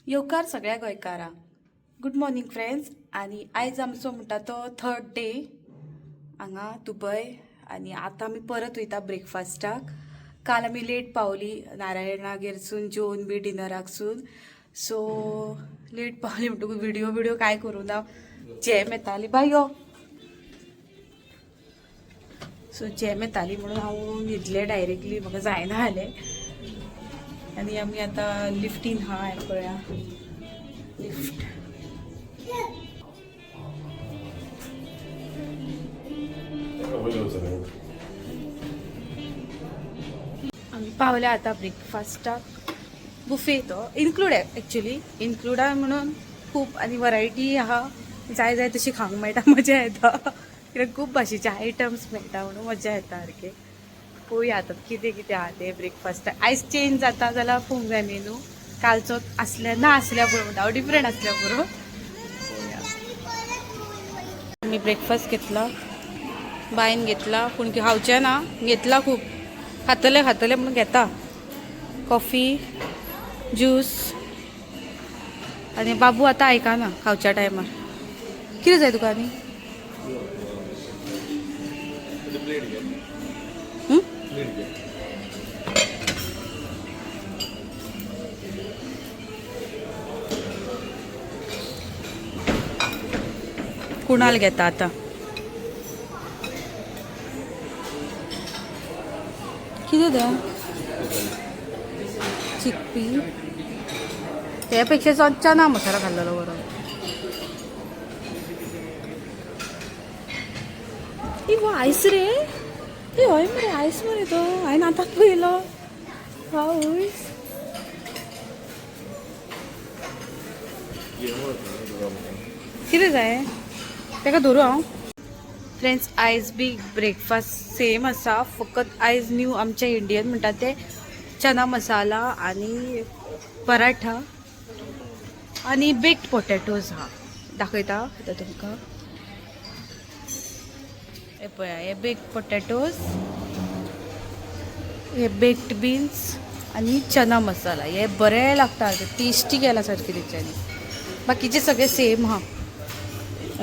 येवकार सगळ्या गोंयकारां. Good morning friends. आणि आयज आमचो म्हणटा तो थर्ड डे हांगा दुबय. आणि आतां आमी परत वयता ब्रेकफास्टाक. काल आमी लेट पावली नारायणागेरसून जेवन बी डिनराकसून. सो लेट पावली म्हणटकूच व्हिडिओ कांय करूं ना. जॅम येताली बाय यो. सो जॅम येताली म्हणून हांव न्हिदलें डायरेक्टली, म्हाका जायना जालें. आणि आमी आतां लिफ्टीन हा हें पळया लिफ्ट. आमी पावल्या आतां ब्रेकफास्टाक. बुफे तो इन्क्लूड आहे एक्चुली, इन्क्लूड आहे म्हणून खूब आनी वरायटी आहा. जाय तशी खावंक मेळटा, मजा येता. कित्याक खूब भाशेचे आयटम्स मेळटा म्हणून मजा येता सारकें. पळोवया आतां कितें कितें आहा तें ब्रेकफास्टाक. आयज चेंज जाता जाल्यार पळोवंक जाय मेनू. कालचो आसल्या ना आसल्या पुरो म्हणटा हांव, डिफरंट आसल्या पुरो. आमी ब्रेकफास्ट घेतला, बायन घेतला पूण खावचें ना. घेतला खूब, खातले म्हणून घेता. Coffee, juice. आनी बाबू आतां आयकाना खावच्या टायमार. कितें जाय तुका आनी? कुणाल घेता आतां. कितें तें चिकपी? त्या पेक्षा चना मसाला खाल्लेलो बरो. वो आयस रे, हय मरे आयस मरे तो. हांवें आतां पळयलो. आयस कितें जाय ताका धरूं हांव. फ्रेंड्स आयज बी ब्रेकफास्ट सेम आसा, फकत आयज न्यू आमच्या इंडियन म्हणटा ते चना मसाला आनी पराठा आनी बेक्ड पोटॅटोज आहा. दाखयता आतां तुमकां. हे पळया, हे बेक्ड पोटॅटोज, हे बेक्ड बीन्स आनी चना मसाला. हे बरें लागता, टेस्टी केला सारकें तेच्यांनी. बाकीचे सगळे सेम हा.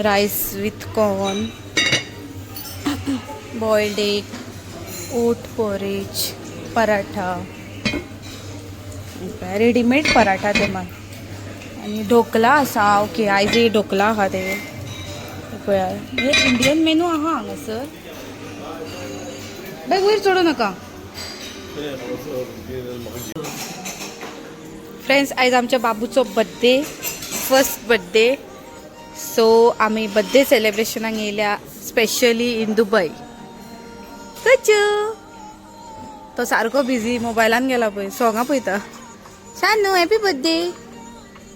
Rice with corn, boiled egg, oat porridge, paratha, readymade paratha ते मात. आनी ढोकला आसा. ओके आयज हे ढोकला आहा ते पळया. हे इंडियन मेनू आहा हांगासर. बाय वयर चडूं नाका. फ्रेंड्स आयज आमच्या बाबूचो बर्थडे, फर्स्ट बर्थडे. सो आमी बर्थडे सेलिब्रेशनाक येयल्या स्पेशली इन दुबय. कच्चू तो सारको बिझी मोबायलान गेला पळय, सॉंगां पळयता. Shanu happy birthday,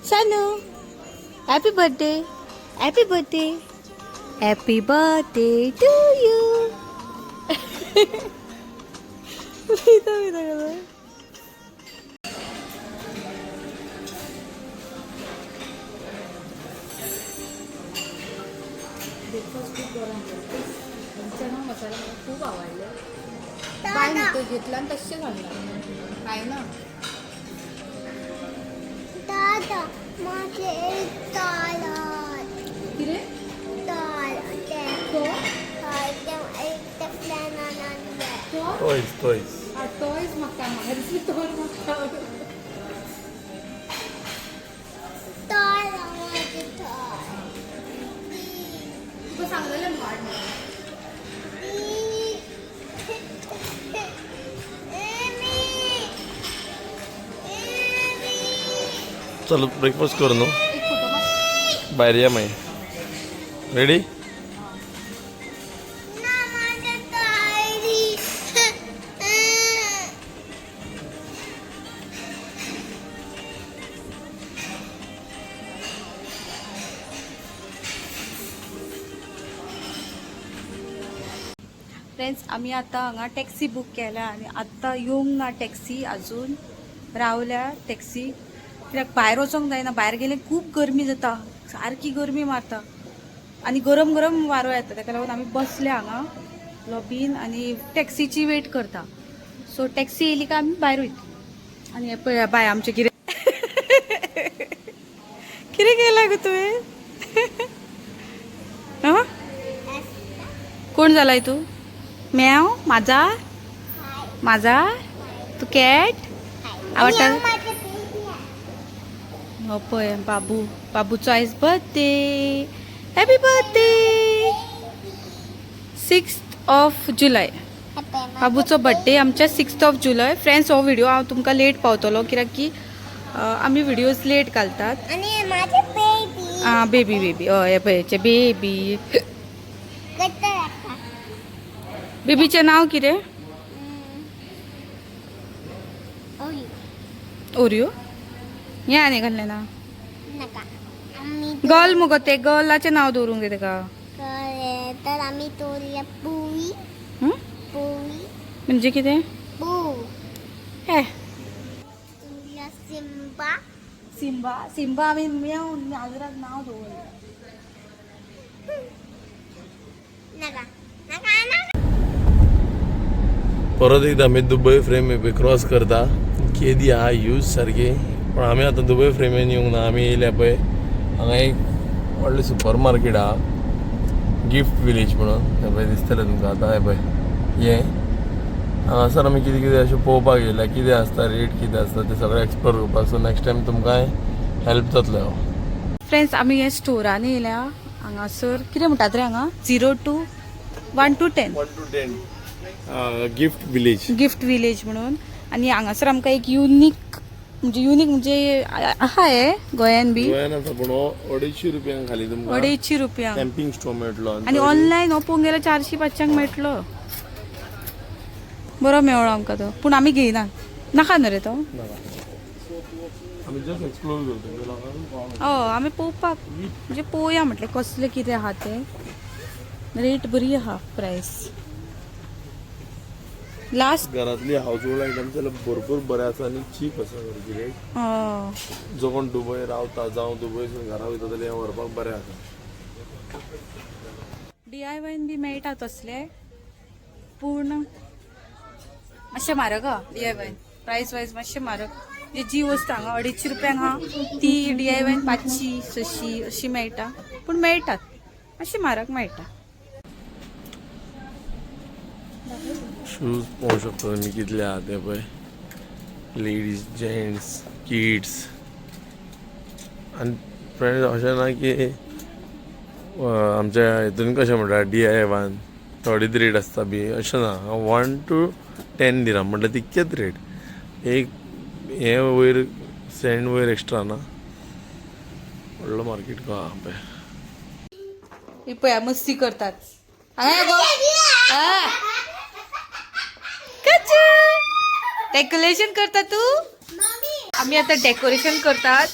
Shanu happy birthday, happy birthday, happy birthday to you. Breakfast खूप बरं चना मसाला मला खूप आवडले. काय नाही तो घेतला आणि तसे घालला काय ना. दादा माझे किरे टॉयज म्हाका मारची टॉय म्हाका. तुका सांगलेलें माड ना. चलो ब्रेकफास्ट करू न्हू, भायर या मागीर. रेडी? फ्रेंड्स आमी आतां हांगा टॅक्सी बूक केल्या आनी आत्तां येवंक ना टॅक्सी अजून. रावल्या टॅक्सी कित्याक भायर वचोंक जायना. भायर गेलें खूब गरमी जाता, सारकी गरमी मारता आनी गरम गरम वारो येता. ताका लागून आमी बसले हांगा लॉबीन आनी टॅक्सीची वेट करता. सो टॅक्सी येयली काय आमी भायर वयता. आनी हे पळया बाय आमचे कितें किती केला ग तुवें हं? कोण झालाय तू म्याव माझा माझा तू कॅट आवडता हो पय बाबू बाबूचो आयज बर्थडे हॅपी बर्थडे 6 जुलै बाबूचो बर्थडे आमच्या 6 जुलै फ्रेंड्स हो व्हिडिओ हांव तुमकां लेट पावतलो कित्याक की आमी व्हिडिओज लेट घालतात आणि माझे बेबी बेबी बेबी हय पळयचे बेबी बेबीचें नांव कितें ओरियो हें आनी घाल्लें ना नका आम्ही गर्ल मुगो ते गर्लाचें नांव दवरूंक जाय तेका तर आम्ही तोरया पोळी हं? पोळी म्हणजे कितें पो हे तुला सिम्बा सिम्बा सिम्बा आमी नाजराक नांव दवरलें नका नका नका परत एकदा आमी दुबय फ्रेम क्रॉस करता केदी आहा यूज सारकी पण आमी आतां दुबय फ्रेमीन येवंक ना आमी येयल्या पळय हांगा एक व्हडलें सुपर मार्केट आहा गिफ्ट विलेज म्हणून हें पळय दिसतलें तुमकां आतां हें पळय हें हांगासर आमी कितें कितें अशें पळोवपाक येयल्या कितें आसता रेट कितें आसता तें सगळें एक्सप्लोर करपाक सो नेक्स्ट टायम तुमकां हेल्प जातलें हांव फ्रेंड्स आमी हे स्टोरान येयल्या हांगासर कितें म्हणटात रे हांगा 0 to 1 to 10 1 to 10 gift village gift village म्हणून आणि हांगासर आमकां एक युनीक म्हणजे आहा हे गोंयान बी गोंयान आसा पूण हो 250 रुपयांक खाली तुमकां 250 रुपयांक कॅम्पिंग स्टोव मेळटलो आणि ऑनलायन हो पळोवंक गेल्यार 400-500 मेळटलो बरो मेळ्ळो आमकां तो पूण आमी घेयना नाका न्हू रे तो आमी जस्ट एक्सप्लोर करता हय आमी पळोवपाक म्हणजे पळोवया म्हटलें कसलें कितें आहा तें रेट बरी आहा प्रायस लास्ट घरातली हाऊस होल्ड आयटम्स जाल्यार भरपूर बरें आसा आनी चीप आसा सारकी रेट जो कोण दुबय रावता जावं दुबयसून घरा वयता जाल्यार हें व्हरपाक बरें आसा DIY बी मेळटा तसले पूण मातशें म्हारग हा DIY प्रायस वायज मातशें म्हारग म्हणजे जी वस्त हांगा 250 रुपयांक हा ती DIY 500-600 अशी मेळटा पूण मेळटात मातशें म्हारग मेळटा शूज पळोवंक शकता तुमी कितले आहा ते पळय लेडीज जेंट्स किड्स आनी फ्रेंड्स अशें ना की आमच्या हितून कशें म्हणटा DIY थोडीच रेट आसता बी अशें ना 1 to 10 दिराम म्हटल्यार तितकेच रेट एक हें वयर सेंड वयर एक्स्ट्रा ना व्हडलो मार्केट गो आहा पळय ही पळया मस्ती करतात हांगा गो डेकोरेशन करता तू आम्ही आता डेकोरेशन करतात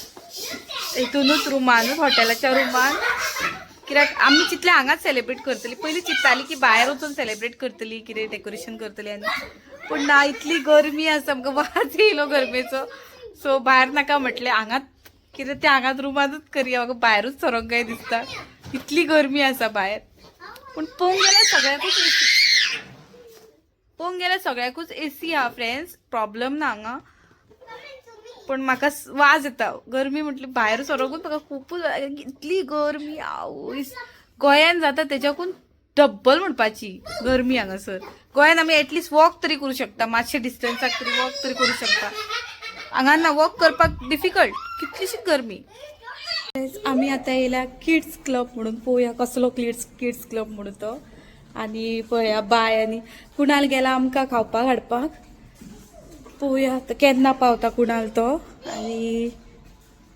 हितूनच रुमानूच हॉटेलाच्या रुमान कित्याक आमी चितले हांगाच सेलिब्रेट करतली पयलीं चिंतताली की भायर वचून सेलिब्रेट करतली कितें डेकोरेशन करतली आनी पूण ना इतली गरमी आसा आमकां वाज येयलो गरमेचो सो भायर नाका म्हटलें हांगाच कितें तें हांगाच रुमानूच करया म्हाका भायरूच सरोंक काय दिसता इतली गरमी आसा भायर पूण पळोवंक गेल्यार सगळ्याकूच AC हा फ्रेंड्स प्रॉब्लम ना हांगा पण म्हाका वाज येता गरमी म्हटली भायर सरोकूच म्हाका खूबच इतली गरमी आवयस गोंयान जाता तेज्याकून डब्बल म्हणपाची गरमी हांगासर गोंयान आमी एटलिस्ट वॉक तरी करूं शकता मातशे डिस्टन्साक तरी वॉक तरी करूं शकता हांगा ना वॉक करपाक डिफिकल्ट कितलीशी गरमी आमी आतां येयल्या किड्स क्लब म्हणून पळोवया कसलो किड्स क्लब म्हणून तो आनी पळया बाय आनी कुणाल गेला आमकां खावपाक हाडपाक पळोवया आतां केन्ना पावता कुणाल तो आनी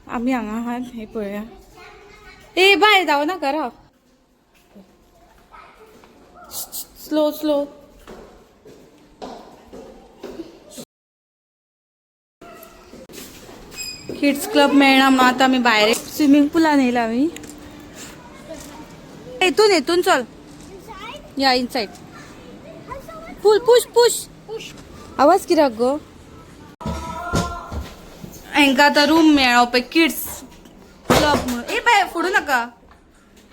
आमी हांगा आहात हे पळया ए बाय जावनाका राव स्लो स्लो किड्स क्लब मेळना म्हणून आतां आमी भायर स्विमींग पुलान येयला आमी हेतून चल या इनसाइड पुल पुश पुश आवाज कित्याक गो हांकां आतां रूम मेळ्ळो पळय किड्स क्लब म्हणून ए बाय फोडू नाका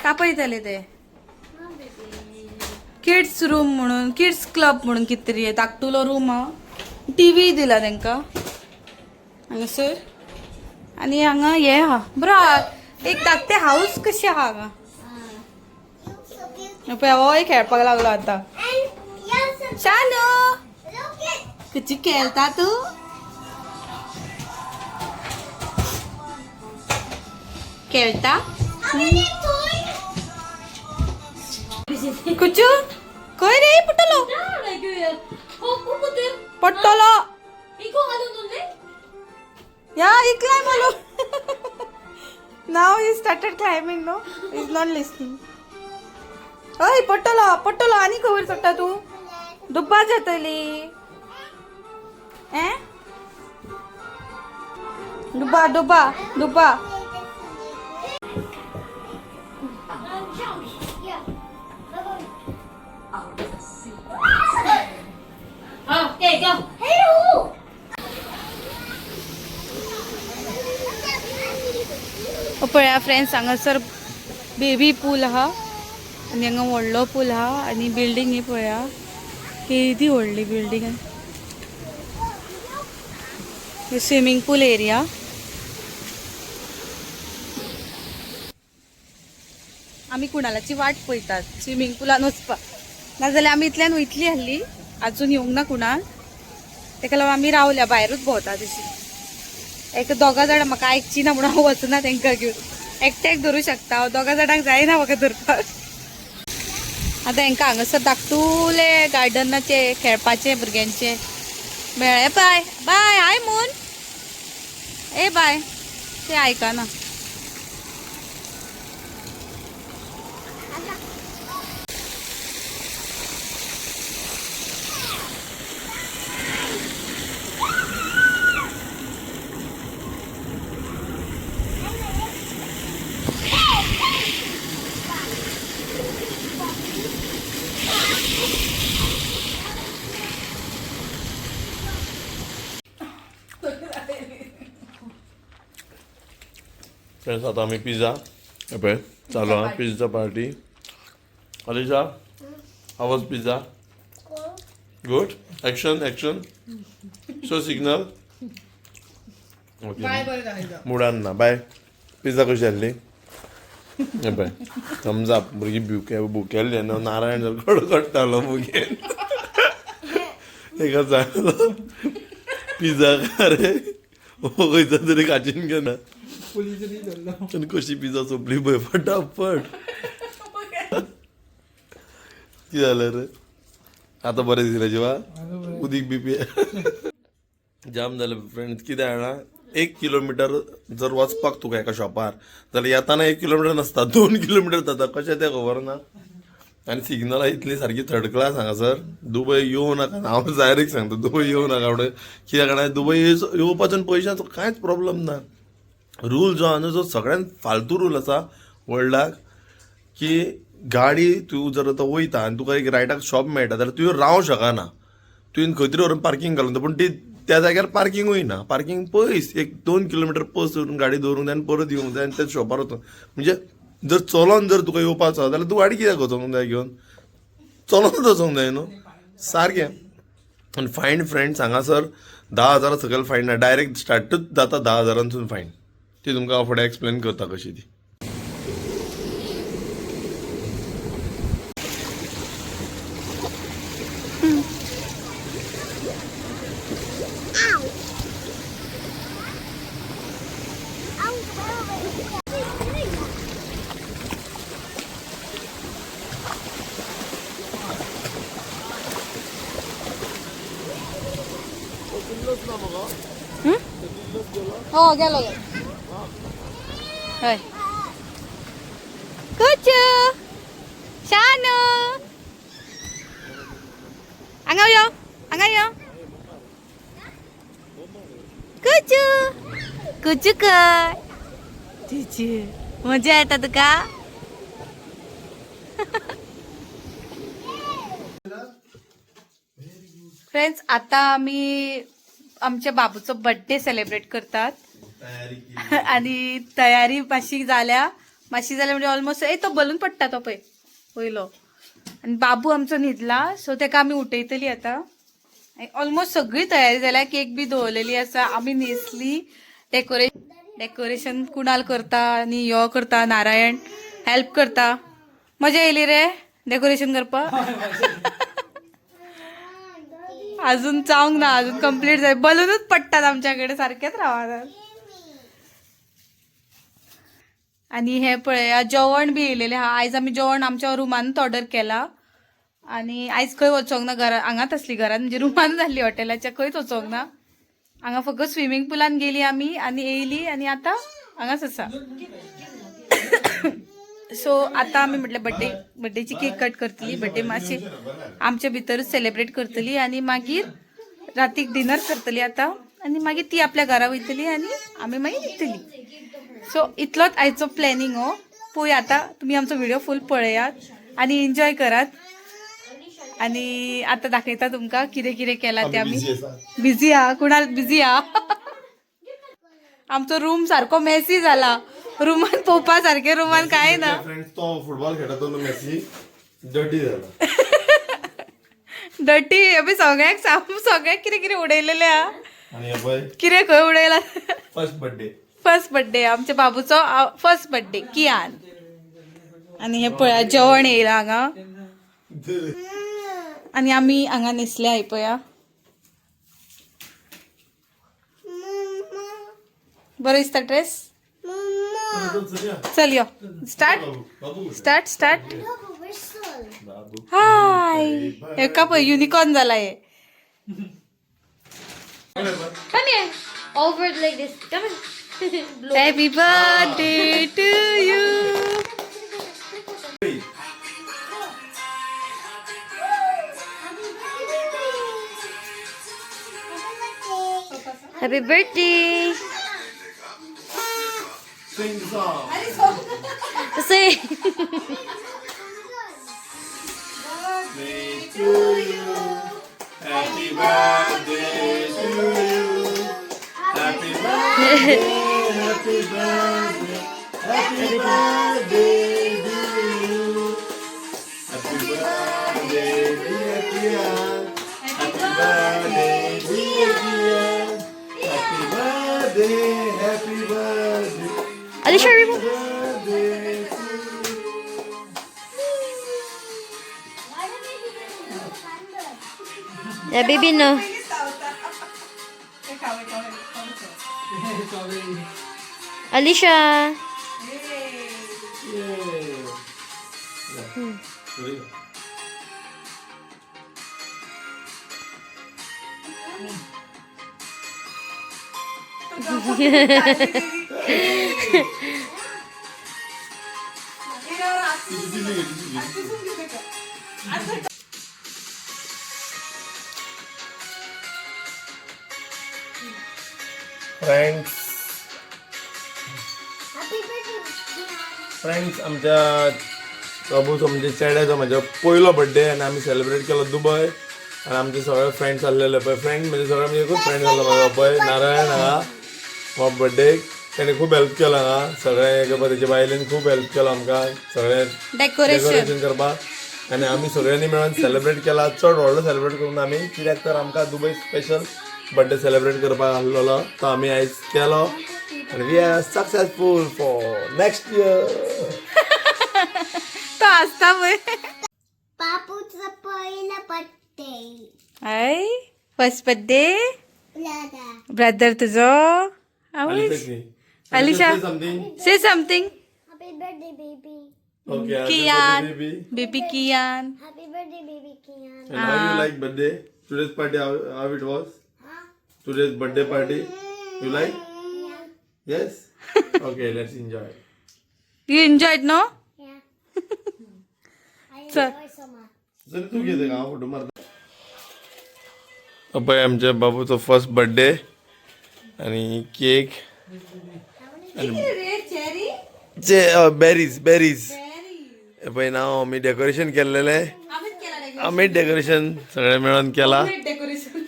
तापयतले ते किड्स रूम म्हणून किड्स क्लब म्हणून कितें तरी धाकटुलो रूम हा TV दिला तांकां हांगासर आनी हांगा हे हा बरो एक धाकटे हाऊस कशी आहा गा होय खेळपाक लागलो आता शानू कशी खेळता तू खेळता कुचू काय रे पटलो पटलो या इकलाय मला Now he started climbing, no? He's not listening. ओय पट्टलो आणि खबर चडटा तू दुब्बा जातली दुब्बा पळया फ्रेंड्स हांगासर बेबी पूल आहा आनी हांगा व्हडलो पूल आहा आनी बिल्डींग ही पळया केदी व्हडली बिल्डींग स्विमींग पूल एरिया आमी कुणालाची वाट पळयतात स्विमींग पुलान वचपाक नाजाल्यार आमी इतल्यान वयतली हल्ली अजून येवंक ना कुणाल तेका लागून आमी रावल्या भायरूच भोंवता तशी एक दोगा जाणां म्हाका आयकची ना म्हणून हांव वचना तांकां घेवन एकट्याक धरूं शकता दोगा जाणांक जायना म्हाका धरपाक आतां तांकां हांगासर धाकटुले गार्डनाचे खेळपाचे भुरग्यांचे मेळ्ळे बाय बाय हाय मून ए बाय ते आयकना फ्रेंड्स आता आम्ही पिझ्झा पळय चालू आहा pizza party Alisha how was pizza good action show signal okay मुडान ना बाय पिझ्झा कशी जाल्ली पळय थम्स अप भुरगीं भुकेल्ली न्हू नारायण जर कडकडटालो भुरगें एका सांगलो पिझ्झा खा रे खंयचा तरी काचीन घेना आणि कशी पिझ्झा सोपली पळय फटाफट कितें जालें रे आतां बरें दिसलें जिवा उदीक बी जाम जालें फ्रेंड्स कितें जाणा 1 किलोमिटर जर वचपाक तुका एका शॉपार जाल्यार येताना 1 किलोमिटर नासता 2 किलोमिटर जाता कशें तें खबर ना आनी सिग्नलां इतली सारकी थर्ड क्लास हांगासर दुबय येवं नाका हांव डायरेक्ट सांगता दुबय येवं नाका म्हणून कित्याक जाणा दुबय येवपाचो आनी पयशांचो कांयच प्रॉब्लम ना रूल जो आहा न्हू जो सगळ्यान फालतू रूल आसा वर्ल्डाक की गाडी तूं जर आतां वयता आनी तुका एक रायटाक शॉप मेळटा जाल्यार तुवें रावंक शकना तुवें खंय तरी व्हरून पार्किंग घालून पूण ती त्या जाग्यार पार्किंगूय ना पार्किंग पयस 1-2 किलोमिटर पयस व्हरून गाडी दवरूंक जाय आनी परत येवंक जाय आनी त्या शॉपार वचूंक म्हणजे जर चलोन जर तुका येवपाचो जाल्यार तूं गाडी कित्याक वचोंक जाय घेवन चलोनच वचोंक जाय न्हू सारकें आनी फायन फ्रेंड्स हांगासर 10,000 सकयल फायन ना डायरेक्ट स्टार्टूच जाता 10,000 फायन ती तुमकां हांव फुडें एक्सप्लेन करता कशी ती हो गेलो हय कुचू शानू हांगा यो कुचू कुचू काय तुझी मजा येता तुका फ्रेंड्स आता आम्ही आमच्या बाबूचो बर्थडे सेलिब्रेट करतात आणि तयारी मातशी जाल्या म्हणजे ऑलमोस्ट तो बलून पडटा तो पळय पयलो आणि बाबू आमचो न्हिदला सो तेका आमी उठयतली आता ऑलमोस्ट सगळी तयारी जाल्या केक बी दवरलेली आसा आमी न्हेसली डेकोरेशन डेकोरेशन कुणाल करता आणि यो करता नारायण हेल्प करता. मजा येयली रे डेकोरेशन करपा. अजून जावंक ना, अजून कम्प्लीट जाय. बलूनच पडटात आमच्याकडे सारकेच रावतात. आणि हे पळया जेवण बी येयलेले हा. आयज आमी जेवण आमच्या रुमानूच ऑर्डर केला. आणि आयज खंय वचोंक ना, घरा हांगाच असली घरात म्हणजे रुमान जाल्ली हॉटेलाच्या, खंयच वचोंक ना. हांगा फक्त स्विमींग पुलान गेली आमी आणि येयली आणि आता हांगाच आसा. सो आता आमी म्हटलं बड्डेची केक कट करतली. बड्डे मातशे आमच्या भितरूच सेलिब्रेट करतली आणि मागीर रातीक डिनर करतली आता. आणि मागीर ती आपल्या घरा वयतली आणि आमी मागीर येतली. सो इतलोच आयचो प्लॅनिंग हो. पळय आता तुम्ही आमचो व्हिडिओ फुल पळयात आणि एन्जॉय करात. आणि आता दाखयता तुमका कितें कितें केला ते आमी. बिझी हा, कुणाल बिझी हा. आमचो रूम सारको मेसी जाला. रुमान पोवपा सारखे रुमान काय ना. फ्रेंड्स तो फुटबॉल खेळतो तो मेसी डर्टी झाला. डटी अबे सगळ्याक कितें कितें उडयलेले हा. आणि पळय कितें खंय उडयला. फर्स्ट बर्थडे आमच्या बाबूचो फर्स्ट बर्थडे कियान. आणि हे पळया जेवण येयला हांगा. आणि आमी हांगा न्हेसले हाय पळया. बरो दिसता ड्रेस. चल यो स्टार्ट. हाय हे का पळय युनिकॉर्न जाला हे. Come here. Over like this. Come on. Happy birthday to you. Happy birthday. Sing the song. Say. To you. Happy birthday to you. Happy birthday, happy birthday, happy birthday to you. Happy birthday, dear Kian. Happy birthday, dear Kian. Happy birthday, Alisha, remove. birthday to Yeah, baby, no. Alisha. you. Friends आमच्या बाबूचो म्हणजे चेड्याचो म्हजो पयलो birthday आनी आमी celebrate केलो दुबय. आनी आमचे सगळे फ्रेंड्स आसलेले पळय. फ्रेंड म्हणजे सगळे म्हणजे एकूच फ्रेंड जालो म्हाजो पळय नारायण हांगा हो बर्थडेक. तेणें खूब हेल्प केलो हांगा. सगळे तेजे बायलेन खूब हेल्प केलो आमकां सगळे डेकोरेशन करपाक. आनी आमी सगळ्यांनी मेळून सेलिब्रेट केला. चड व्हडलो सेलिब्रेट करून आमी कित्याक तर आमकां दुबय स्पेशल बर्थडे सेलिब्रेट करपाक आसलेलो तो आमी आयज केलो. And we are successful for next year. तो आसता पळय. पापूचा पहिला बर्थडे. हाय फर्स्ट बर्थडे दादा. ब्रदर तुझो. Alisha, say something. Happy birthday, baby. Okay, Kian, baby. baby Kian. Happy birthday, baby Kian. And how you like birthday? Today's party, how it was? Today's birthday party, you like? Yes. Okay, let's enjoy. You enjoyed, no? Yeah. I Sir. enjoy so much. जरी तू घेते का photo मारता. अभय आमच्या बाबूचो first birthday आणि cake बेरीज पळय नाव आमी decoration केल्लेले. आमी डेकोरेशन सगळे मेळून केला.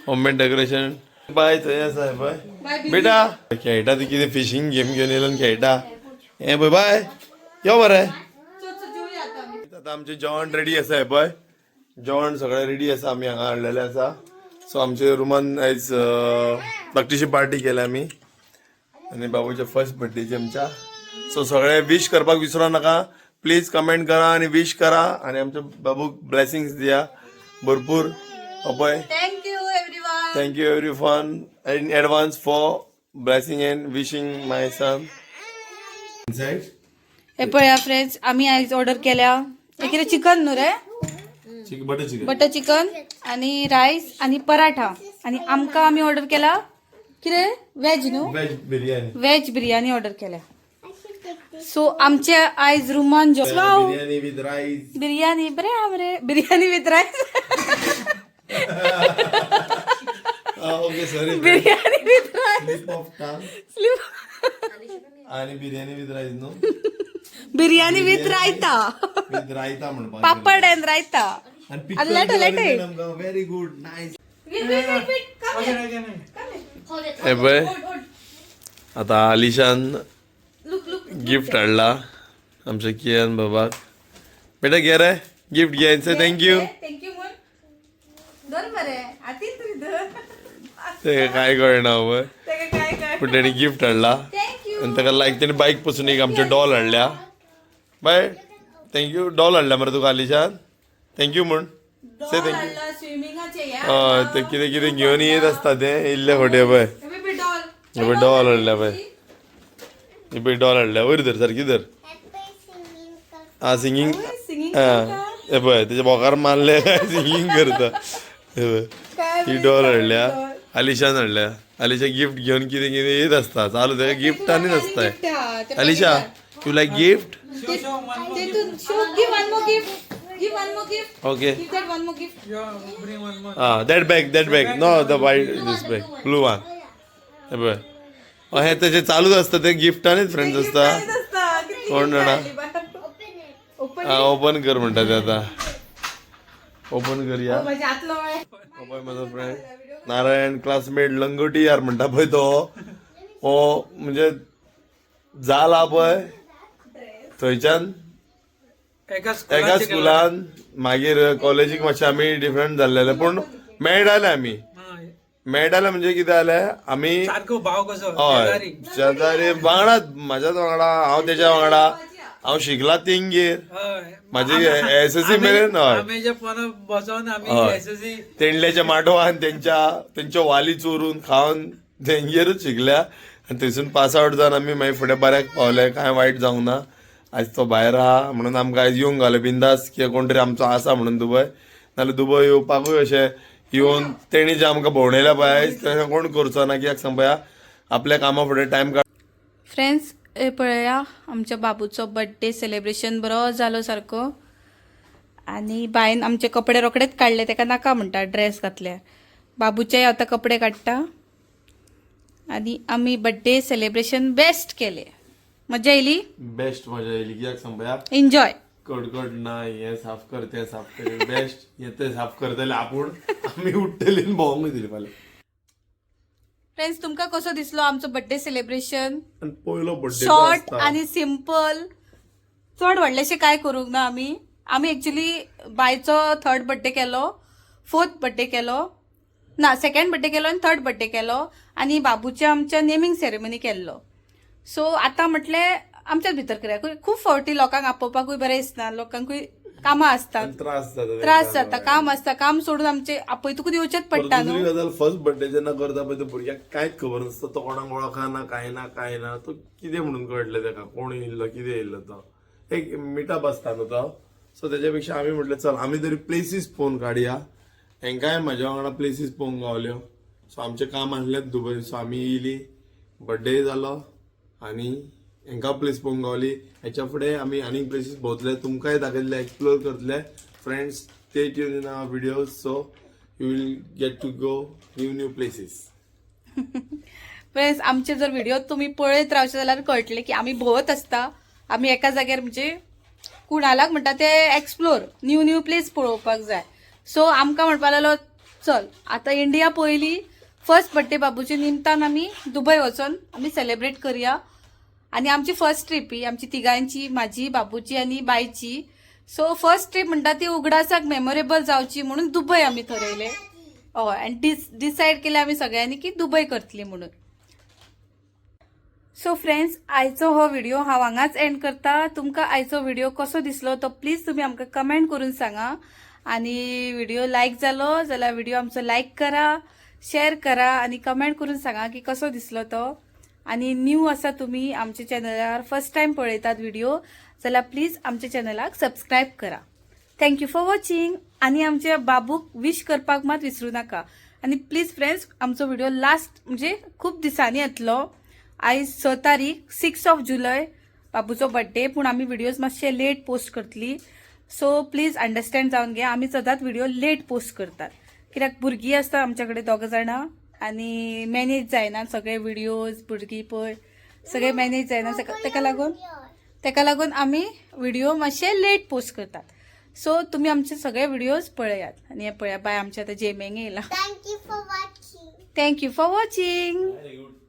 Homemade decoration. बाय थंय आसा पळय बेटा खेळटा ती कितें फिशींग गेम घेवन येयलो खेळटा. हे पळय बाय यो मरे. आतां आमचें जेवण रेडी आसा पळय. जेवण सगळें रेडी आसा. आमी हांगा हाडलेलें आसा. सो आमच्या रुमान आयज धाकटीशी पार्टी केल्या आमी. आणि बाबूच्या फर्स्ट बर्थडेची आमच्या. सो सगळे विश करपाक विसरू नका. प्लीज कमेंट करा आणि विश करा आणि आमच्या बाबूक ब्लेसिंग्स दिया भरपूर. Abhay thank you everyone. Thank you everyone in advance for blessing and wishing my son. हे पळया फ्रेंड्स, आम्ही आयज ऑर्डर केल्या हे कितें चिकन न्हू रे, बटर चिकन, बटर चिकन आणि राईस आणि पराठा. आणि आमकां आमी ऑर्डर केला कितें वेज न्हू, veg biryani, veg biryani order केल्या. सो आमचे आयज रुमान wow biryani with rice. Biryani बरे आमरे biryani with rice. Okay sorry, biryani with rice slip of tongue आणि biryani with rice no, biryani with raita, with raita म्हणपाक. पापड अँड रायता. आणि लेटे लेटे very good nice. Hold it. ए बय आता आलिशान लुक लुक गिफ्ट हाडला आमच्या कियान बाबाक. बेटा घे रे गिफ्ट घ्यायचं. थँक्यू. थँक्यू म्हण धर बरे आतील तरी धर. ते काय कळना बय, तेका काय काय पण त्याने गिफ्ट हाडला थँक्यू. आणि ताका लायक त्याने बाईक पासून एक आमचे डॉल हाडल्या. Bye thank you. डॉल हाडल्या मरे तुका आलिशान. थँक्यू म्हण से थँक्यू. स्विमिंगाचे हय ते कितें कितें घेवन येत आसता ते इल्ले फावटी पळय. डॉल हे डॉल हाडल्या पळय, ही पळय डॉल हाडल्या. वयर धर सारकी धर. हा सिंगींग. सिंगींग हा हे पळय त्याच्या बोकार मारले काय सिंगींग करता. हे पळय ही डॉल हाडल्या आलिशान हाडल्या. आलिशा गिफ्ट घेवन कितें कितें येत आसता चालू तेका गिफ्ट आनी नासताय. Alisha you like gift. Give one more gift. Okay Give that one more gift. that bag no the white this bag blue one. हे पळय हे त्याचे चालूच असतं ते गिफ्ट आणि फ्रेंड्स असता. कोण जाणा. हा ओपन कर म्हणतात ते आता. ओपन करूया. माझ्या आतलो बाय माझा फ्रेंड नारायण क्लासमेट लंगोटी यार म्हणटा पळय तो. हो म्हणजे जाला पळय थंयच्यान एका स्कुलान मागीर कॉलेजीक मातशें आमी डिफरंट जाल्लेले पूण मेळटाले आमी. मेळटाले म्हणजे कितें जालें आमी हय शेजारी वांगडाच म्हाज्याच वांगडा हांव तेच्या वांगडा. हांव शिकला तिंगेर म्हाजी एसएससी मेरेन. हय तेंडल्याच्या माटवान तेंच्या वाली चोरून खावन तेंगेरूच शिकल्या आनी थंयसून पास आवट जावन आमी मागीर फुडें बऱ्याक पावले. कांय वायट जावंक ना. आयज तो भायर आहा म्हणून आमकां आयज येवंक घालो बिंदास किंवा कोण तरी आमचो आसा म्हणून दुबय. नाल्यार दुबय येवपाकूय अशें येवन तेणी जे आमकां भोंवणयल्या पळय आयज तशें कोण करचो ना. कित्याक सांग पळया आपल्या कामा फुडें टायम काड. फ्रेंड्स हे पळया आमच्या बाबूचो बर्थडे सेलिब्रेशन बरो जालो सारको. आणि बायन आमचे कपडे रोकडेच काडले ताका नाका म्हणटा ड्रेस घातल्यार. बाबूचेय आतां कपडे काडटा आणि आमी बर्थडे सेलिब्रेशन बेस्ट केले. मजा येयली. बेस्ट मजा येयली. कित्याक सांग पळया एन्जॉय. कडकड ना हे साफ कर ते साफ कर बेस्ट हे ते साफ करतले आपूण आमी उठतली भोंवंक दिली फाल्यां. फ्रेंड्स तुमकां कसो दिसलो आमचो बर्थडे सेलिब्रेशन. पयलो बर्थडे शॉर्ट आणि सिंपल. चड व्हडलेशें काय करूंक ना आमी एक्चुली बायचो 3rd बर्थडे केलो, 4th बर्थडे केलो ना 2nd बर्थडे केलो आनी 3rd बर्थडे केलो आनी बाबूच्या आमच्या नेमिंग सेरेमनी केल्लो. सो आतां म्हटलें आमच्याच भितर कित्याक खूब फावटी लोकांक आपोवपाकूय बरें दिसना. लोकांकूय कामां आसतात, त्रास जाता, काम आसता. काम सोडून आमचे आपयतूच येवचेच पडटा न्हू. दुसरी गजाल फर्स्ट बर्थडे जेन्ना करता पळय तो भुरग्याक कांयच खबर नासता. तो कोणाक वळखना कांय ना. तो कितें म्हणून कळटलें ताका कोण येयल्लो कितें येयल्लो तो एक मिटअप आसता न्हू तो. सो तेच्या पेक्षा आमी म्हटलें चल आमी तरी प्लेसीस पळोवन काडया. हेंकाय म्हाज्या वांगडा प्लेसीस पळोवंक गावल्यो. सो आमचें काम आसलेंच दुबय. सो आमी येयली बर्थडे जालो आनी हेंकां प्लेस पळोवंक गावली. हेच्या फुडें आमी आनीक प्लेसीस भोंवतले तुमकांय दाखयतले एक्सप्लोर करतले. Friends stay tune in our videos so you will get to go new places. Friends आमचे जर व्हिडिओ तुम्ही पळयत रावचे जाल्यार कळटले की आमी भोंवत आसता. आमी एका जाग्यार म्हणजे कुणालाक म्हणटा ते एक्सप्लोर न्यू प्लेस पळोवपाक जाय. सो आमकां म्हणपा लागलो चल आतां इंडिया पयली फर्स्ट बर्थडे बाबूच्या निमतान आमी दुबय वचोन आमी सेलिब्रेट करया. आणि आमची फर्स्ट ट्रीप ही आमची तिगांची म्हाजी बाबूची आणि बायची. सो फर्स्ट ट्रीप म्हणटा ती उगडासाक मेमोरेबल जावची म्हणून दुबय आमी ठरयले. हय आनी डिसायड केलें आमी सगळ्यांनी की दुबय करतली म्हणून. सो फ्रेंड्स, आयचो हो व्हिडिओ हांव हांगाच एंड करता. तुमकां आयचो व्हिडिओ कसो दिसलो तो प्लीज तुम्ही आमकां कमेंट करून सांगा. आणि व्हिडिओ लाईक जालो जाल्यार व्हिडिओ आमचो लाईक करा, शेअर करा आणि कमेंट करून सांगा की कसो दिसलो तो. आणि न्यू आसा तुम्ही आमच्या चॅनलार फर्स्ट टाइम पळयतात व्हिडिओ जाल्यार प्लीज आमच्या चॅनलाक सबस्क्राईब करा. Thank you for watching. आणि आमच्या बाबूक विश करपाक मात विसरू नका. आणि प्लीज फ्रेंड्स, आमचो व्हिडिओ लास्ट म्हणजे खूप दिसांनी येतलो. आयज 6 तारीख 6 जुलय बाबूचो बर्थडे, पूण आमी व्हिडिओज मातशे लेट पोस्ट करतली. सो प्लीज अंडरस्टँड जावन घे, आमी सदांच व्हिडिओ लेट पोस्ट करतात कित्याक भुरगीं आसता आमच्या कडेन 2 जाणां आनी मॅनेज जायना सगळे व्हिडिओज. भुरगीं पळय सगळे मॅनेज जायना, तेका लागून आमी व्हिडिओ मातशे लेट पोस्ट करतात. सो तुम्ही आमचे सगळे व्हिडिओज पळयात. आणि हे पळया बाय आमच्या आतां जेमेंग येयला. Thank you for watching. Thank you for watching. Very good.